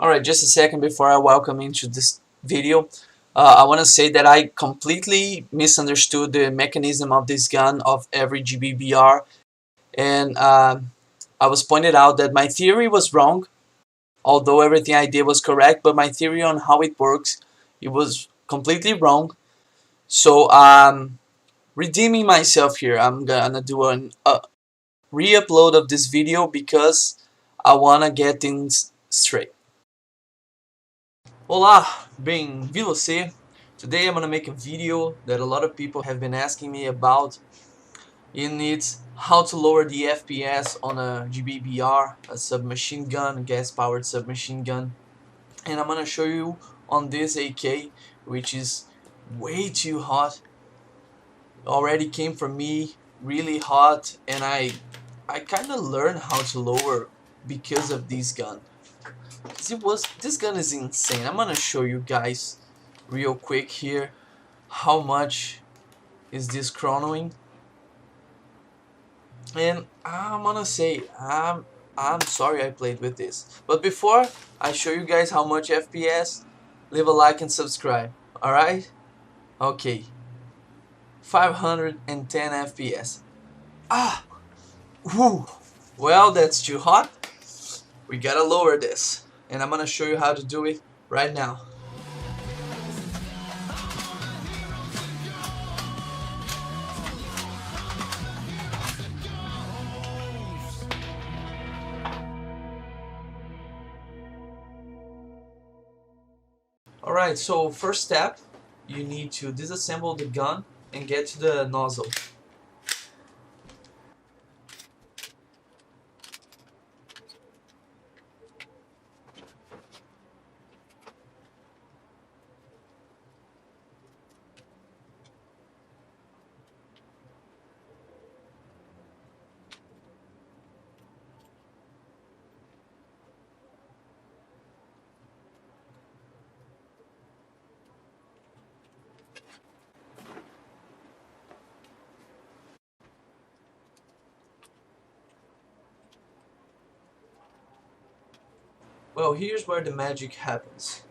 Alright, just a second before I welcome into this video. I want to say that I completely misunderstood the mechanism of this gun of every Gbbr, and I was pointed out that my theory was wrong, although everything I did was correct, but my theory on how it works, it was completely wrong. So I'm redeeming myself here. I'm gonna do a re-upload of this video because I wanna get things straight. Olá, bem-vindo você. Today I'm gonna make a video that a lot of people have been asking me about. It's how to lower the FPS on a Gbbr, a submachine gun, a gas-powered submachine gun. And I'm gonna show you on this AK, which is way too hot. Already came from me really hot, and I kind of learned how to lower because of this gun. This gun is insane. I'm gonna show you guys real quick here how much is this chronoing, and I'm gonna say I'm sorry I played with this, but before I show you guys how much FPS, leave a like and subscribe. Alright, okay, 510 FPS. Whew. Well, that's too hot. We gotta lower this, and I'm gonna show you how to do it right now. Alright, so first step, you need to disassemble the gun and get to the nozzle. Well, here's where the magic happens.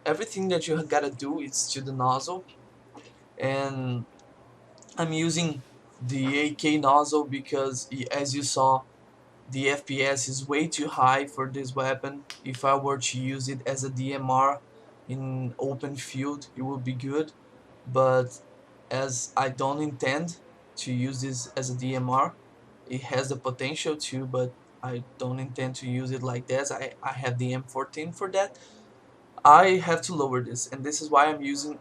Everything that you gotta do is to the nozzle, and I'm using the AK nozzle because, as you saw, the FPS is way too high for this weapon. If I were to use it as a DMR in open field, it would be good, but as I don't intend to use this as a DMR, it has the potential to, but I don't intend to use it like this. I have the M14 for that. I have to lower this, and this is why I'm using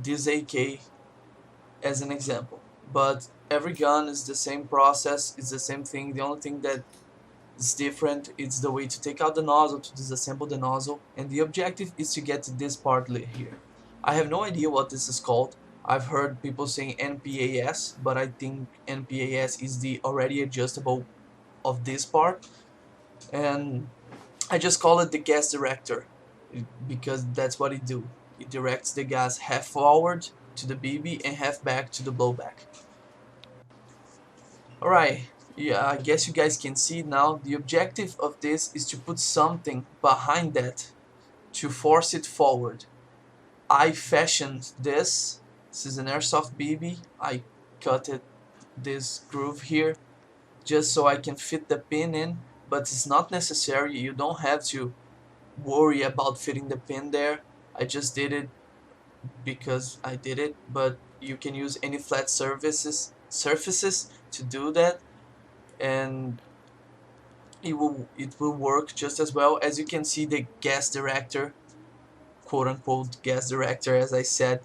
this AK as an example. But every gun is the same process, it's the same thing. The only thing that is different is the way to take out the nozzle, to disassemble the nozzle, and the objective is to get to this part here. I have no idea what this is called. I've heard people saying NPAS, but I think NPAS is the already adjustable of this part, and I just call it the gas director because that's what it do. It directs the gas half forward to the BB and half back to the blowback. Alright, yeah, I guess you guys can see now. The objective of this is to put something behind that to force it forward. I fashioned this. This is an airsoft BB. I cut it this groove here just so I can fit the pin in, but it's not necessary. You don't have to worry about fitting the pin there. I just did it because I did it, but you can use any flat surfaces to do that, and it will work just as well. As you can see, the gas director, quote unquote gas director, as I said,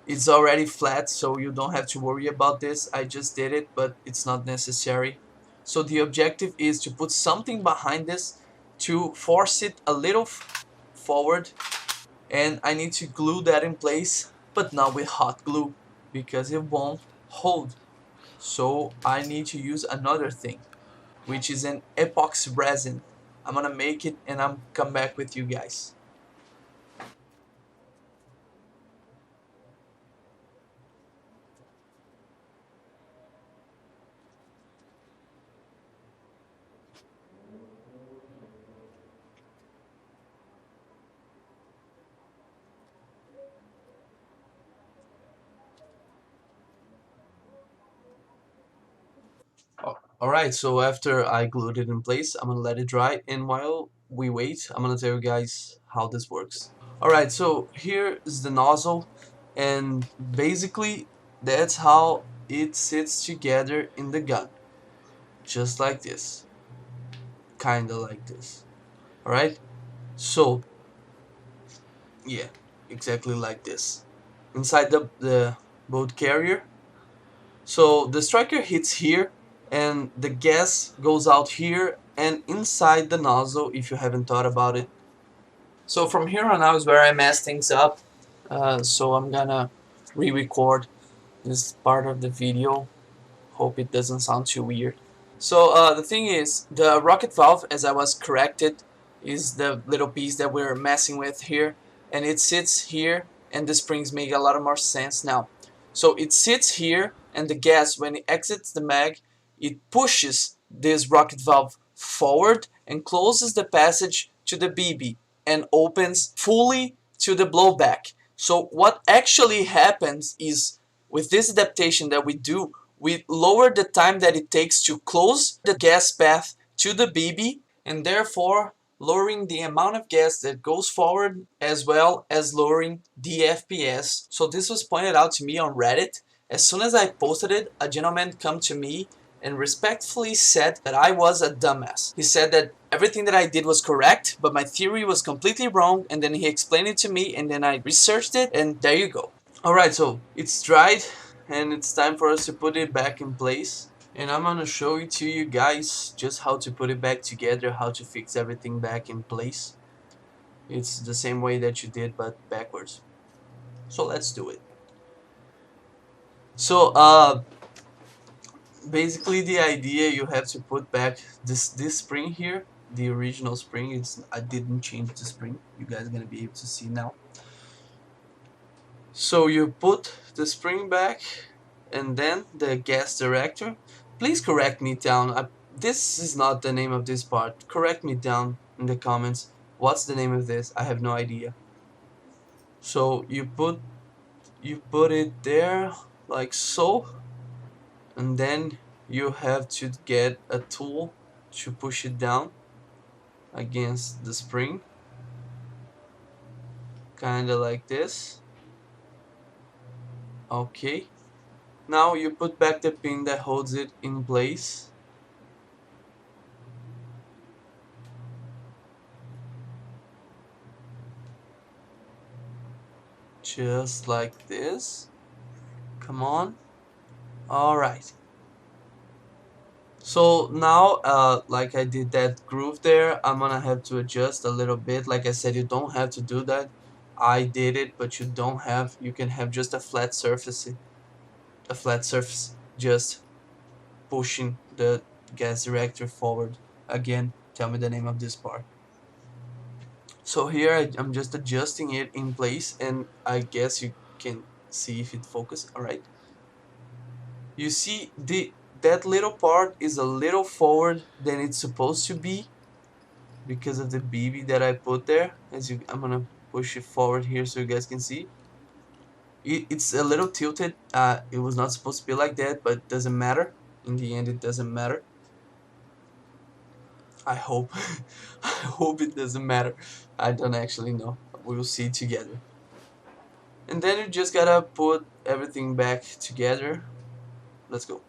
it's already flat, so you don't have to worry about this. I just did it, but it's not necessary. So the objective is to put something behind this to force it a little forward, and I need to glue that in place, but not with hot glue because it won't hold. So I need to use another thing, which is an epoxy resin. I'm gonna make it and I'm come back with you guys. Alright, so after I glued it in place, I'm gonna let it dry, and while we wait, I'm gonna tell you guys how this works. Alright, so here is the nozzle, and basically that's how it sits together in the gun. Just like this. Kinda like this. Alright? So, yeah, exactly like this. Inside the bolt carrier. So the striker hits here, and the gas goes out here and inside the nozzle, if you haven't thought about it. So from here on out is where I mess things up. So I'm gonna re-record this part of the video. Hope it doesn't sound too weird. So the thing is, the rocket valve, as I was corrected, is the little piece that we're messing with here, and it sits here, and the springs make a lot of more sense now. So it sits here, and the gas, when it exits the mag, it pushes this rocket valve forward and closes the passage to the BB and opens fully to the blowback. So what actually happens is, with this adaptation that we do, we lower the time that it takes to close the gas path to the BB, and therefore lowering the amount of gas that goes forward, as well as lowering the FPS. So this was pointed out to me on Reddit. As soon as I posted it, a gentleman come to me and respectfully said that I was a dumbass. He said that everything that I did was correct, but my theory was completely wrong, and then he explained it to me, and then I researched it, and there you go. Alright, so it's dried, and it's time for us to put it back in place. And I'm gonna show it to you guys just how to put it back together, how to fix everything back in place. It's the same way that you did, but backwards. So let's do it. So basically the idea, you have to put back this spring here, the original spring. I didn't change the spring. You guys are gonna be able to see now. So you put the spring back, and then the gas director. Please correct me down. This is not the name of this part. Correct me down in the comments. What's the name of this? I have no idea. So you put it there like so, and then you have to get a tool to push it down against the spring, kinda like this. Okay. Now you put back the pin that holds it in place. Just like this. Come on. Alright. So now, like I did that groove there, I'm gonna have to adjust a little bit. Like I said, you don't have to do that. I did it, but you don't have. You can have just a flat surface. A flat surface just pushing the gas director forward. Again, tell me the name of this part. So here I'm just adjusting it in place, and I guess you can see if it focuses. Alright. You see that little part is a little forward than it's supposed to be because of the BB that I put there. I'm gonna push it forward here so you guys can see. It's a little tilted. It was not supposed to be like that, but it doesn't matter. In the end, it doesn't matter. I hope. I hope it doesn't matter. I don't actually know. We'll see together. And then you just gotta put everything back together. Let's go.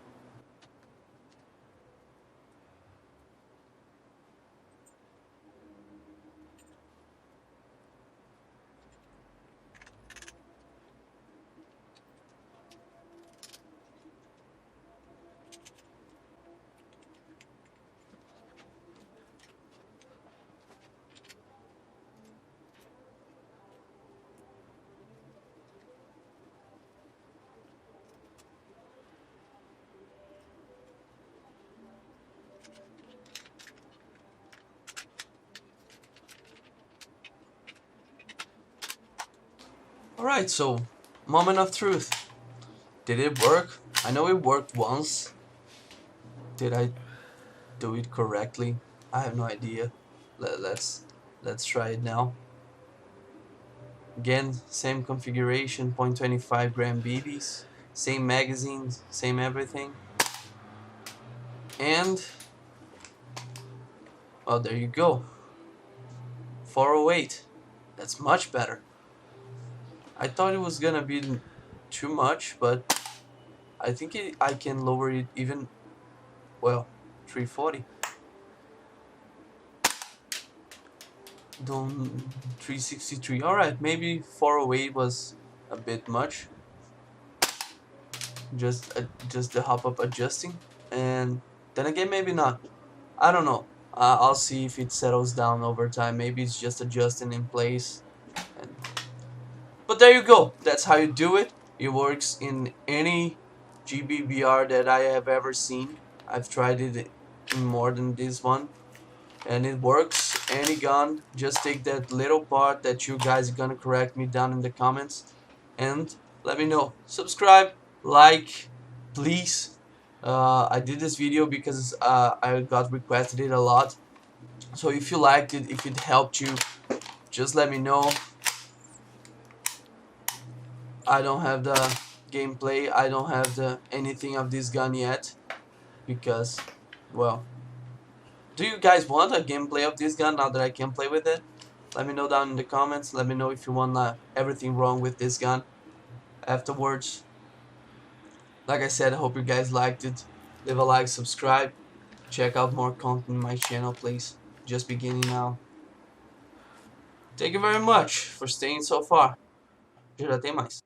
Alright, so moment of truth. Did it work? I know it worked once. Did I do it correctly? I have no idea. Let's try it now. Again, same configuration, 0.25 gram BBs, same magazines, same everything. And well, there you go. 408. That's much better. I thought it was gonna be too much, but I think I can lower it even, well, 340. Don't 363. All right, maybe 408 was a bit much. Just the hop up adjusting, and then again maybe not. I don't know. I'll see if it settles down over time. Maybe it's just adjusting in place. And, but there you go. That's how you do it. It works in any Gbbr that I have ever seen. I've tried it in more than this one, and it works. Any gun. Just take that little part that you guys are gonna correct me down in the comments, and let me know. Subscribe, like, please. I did this video because I got requested it a lot. So if you liked it, if it helped you, just let me know. I don't have the gameplay. I don't have the anything of this gun yet because, well, do you guys want a gameplay of this gun now that I can play with it? Let me know down in the comments. Let me know if you want everything wrong with this gun afterwards. Like I said, I hope you guys liked it. Leave a like, subscribe. Check out more content in my channel, please. Just beginning now. Thank you very much for staying so far. Já tem mais.